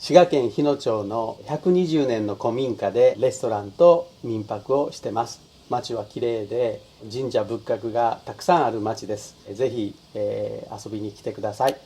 滋賀県日野町の120年の古民家でレストランと民泊をしてます。町は綺麗で神社仏閣がたくさんある町です。ぜひ、遊びに来てください。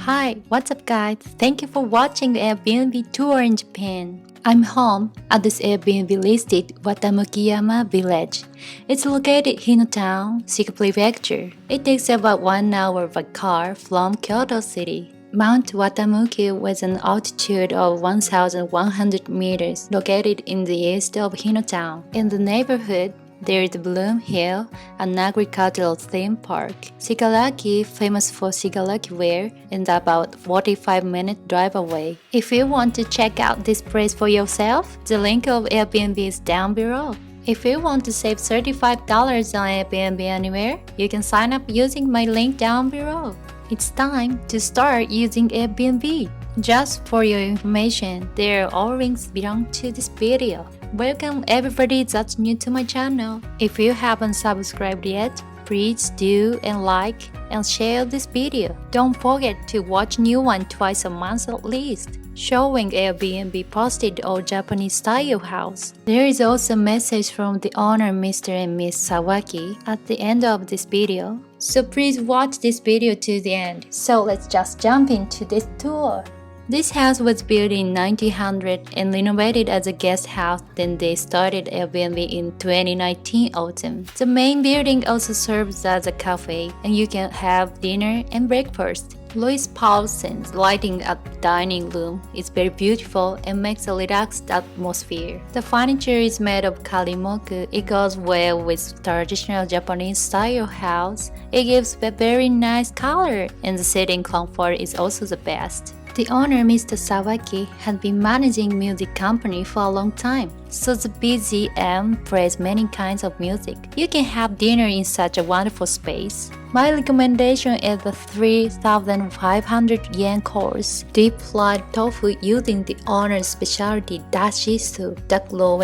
Hi, what's up guys? Thank you for watching the Airbnb tour in Japan. I'm home at this Airbnb listed Watamuki Yama Village. It's located in Hino Town, Shiga Prefecture. It takes about 1 hour by car from Kyoto City. Mount Watamuki with an altitude of 1,100 meters, located in the east of Hino Town. In the neighborhood, there is Bloom Hill, an agricultural theme park. Shigaraki, famous for shigaraki ware, is about 45-minute drive away. If you want to check out this place for yourself, the link of Airbnb is down below. If you want to save $35 on Airbnb anywhere, you can sign up using my link down below. It's time to start using Airbnb. Just for your information, all links belong to this video. Welcome everybody that's new to my channel. If you haven't subscribed yet, please do and like and share this video. Don't forget to watch new one twice a month at least. Showing Airbnb posted all Japanese style house. There is also a message from the owner Mr. and Miss Sawaki at the end of this video. So please watch this video to the end. So let's just jump into this tour. This house was built in 1900 and renovated as a guest house, then they started Airbnb in 2019 autumn. The main building also serves as a cafe and you can have dinner and breakfast. Louis Paulsen's lighting at the dining room is very beautiful and makes a relaxed atmosphere. The furniture is made of kalimoku. It goes well with traditional Japanese style house. It gives a very nice color and the sitting comfort is also the best. The owner, Mr. Sawaki, had been managing music company for a long time, so the BGM plays many kinds of music. You can have dinner in such a wonderful space. My recommendation is the 3,500 yen course, deep fried tofu using the owner's specialty dashi soup, duck roll,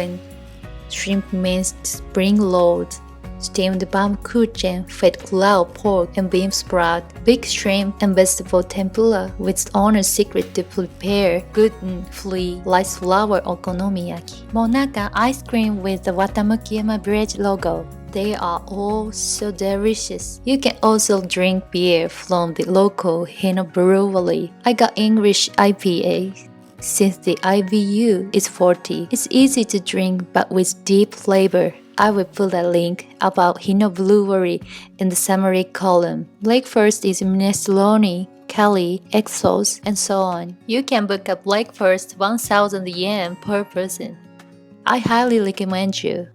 shrimp minced spring rolls, steamed bamkuchen, fed cloud pork and beef sprout, big shrimp and vegetable tempura with owner's secret to prepare gluten-free rice flour okonomiyaki. Monaka ice cream with the Watamuki Yama Village logo. They are all so delicious. You can also drink beer from the local Hino Brewery. I got English IPA. Since the IBU is 40, it's easy to drink but with deep flavor. I will put a link about Hino Brewery in the summary column. Breakfast is minestrone, curry, egg sauce, and so on. You can book a breakfast 1,000 yen per person. I highly recommend you.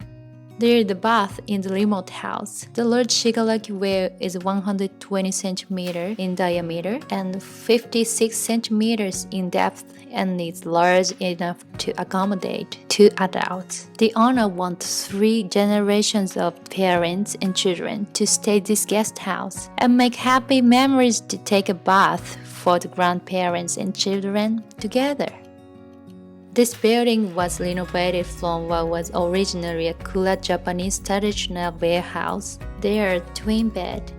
There is the bath in the remote house. The large shigaraki ware is 120 cm in diameter and 56 cm in depth and is large enough to accommodate 2 adults. The owner wants 3 generations of parents and children to stay this guest house and make happy memories to take a bath for the grandparents and children together. This building was renovated from what was originally a Kura Japanese traditional warehouse. There are twin beds.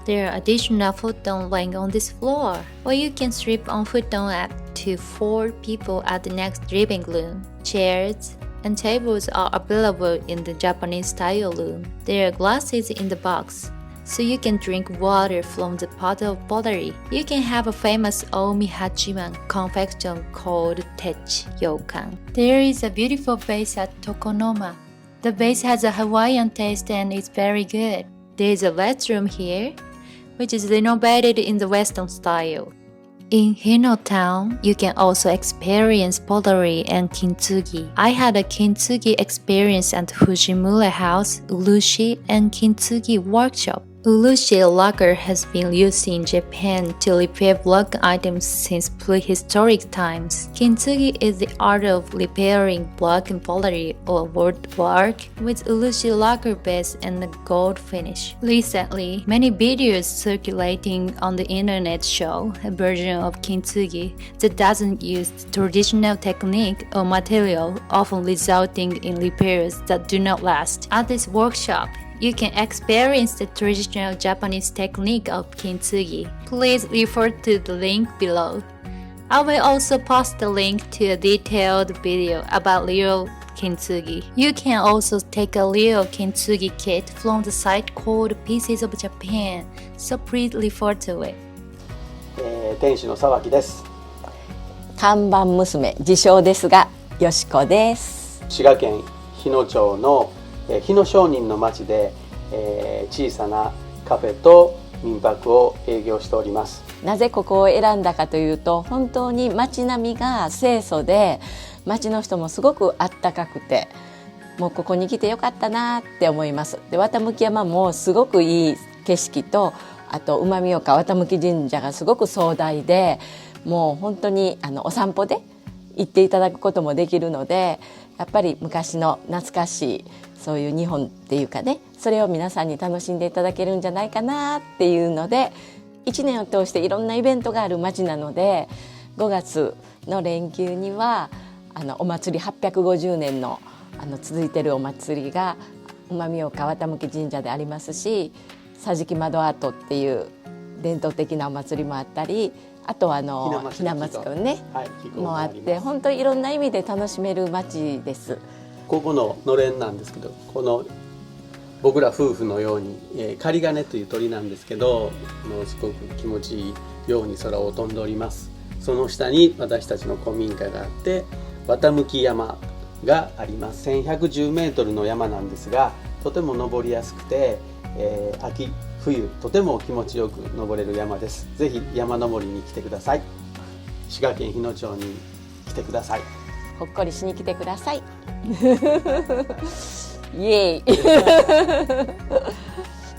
There are additional futon lying on this floor, or you can sleep on futon up to 4 people at the next living room. Chairs and tables are available in the Japanese style room. There are glasses in the box, so you can drink water from the pot of pottery. You can have a famous Omi Hachiman confection called Techi Yokan. There is a beautiful base at Tokonoma. The base has a Hawaiian taste and is very good. There is a restroom here, which is renovated in the Western style. In Hino Town, you can also experience pottery and kintsugi. I had a kintsugi experience at Fujimura House, Urushi, and Kintsugi Workshop. Urushi lacquer has been used in Japan to repair broken items since prehistoric times. Kintsugi is the art of repairing broken pottery or woodwork with Urushi lacquer base and a gold finish. Recently, many videos circulating on the internet show a version of Kintsugi that doesn't use the traditional technique or material, often resulting in repairs that do not last. At this workshop, you can experience the traditional Japanese technique of kintsugi. Please refer to the link below. I will also post the link to a detailed video about real kintsugi. You can also take a real Kintsugi Kit from the site called Pieces of Japan, so please refer to it. 店主の沢木です。看板娘自称ですがよしこです。滋賀県日野町の日野商人の町で、小さなカフェと民泊を営業しております。なぜここを選んだかというと、本当に街並みが清楚で、街の人もすごくあったかくて、もうここに来てよかったなって思います。で、綿向山もすごくいい景色と、あと馬見岡綿向神社がすごく壮大で、もう本当にお散歩で行っていただくこともできるので、やっぱり昔の懐かしいそういう日本っていうかね、それを皆さんに楽しんでいただけるんじゃないかなっていうので、1年を通していろんなイベントがある街なので、5月の連休にはお祭り850年の続いてるお祭りが馬見岡綿向神社でありますし、桟敷窓アートっていう伝統的なお祭りもあったり、あとはひな祭りね、もあって、本当にいろんな意味で楽しめる街です。ここののれんなんですけど、この僕ら夫婦のように、狩り鐘という鳥なんですけど、すごく気持ちいいように空を飛んでおります。その下に私たちの古民家があって、綿向山があります。1110メートルの山なんですが、とても登りやすくて、秋冬とても気持ちよく登れる山です。ぜひ山登りに来てください。滋賀県日野町に来てください。ほっこりしに来てください。イエーイ。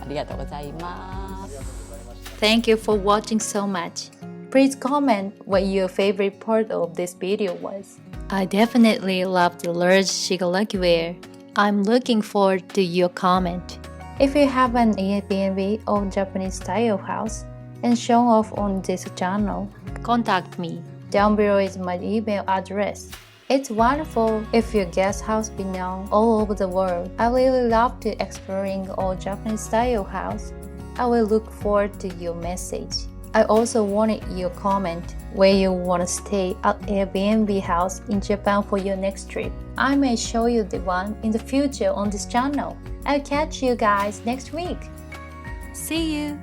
ありがとうございます。Thank you for watching so much. Please comment what your favorite part of this video was. I definitely love the large Shiga lacquerware. I'm looking forward to your comment. If you have an Airbnb or Japanese style house and show off on this channel, contact me. Down below is my email address. It's wonderful if your guest house be known all over the world. I really love to exploring all Japanese style house. I will look forward to your message. I also wanted your comment where you want to stay at Airbnb house in Japan for your next trip. I may show you the one in the future on this channel. I'll catch you guys next week. See you!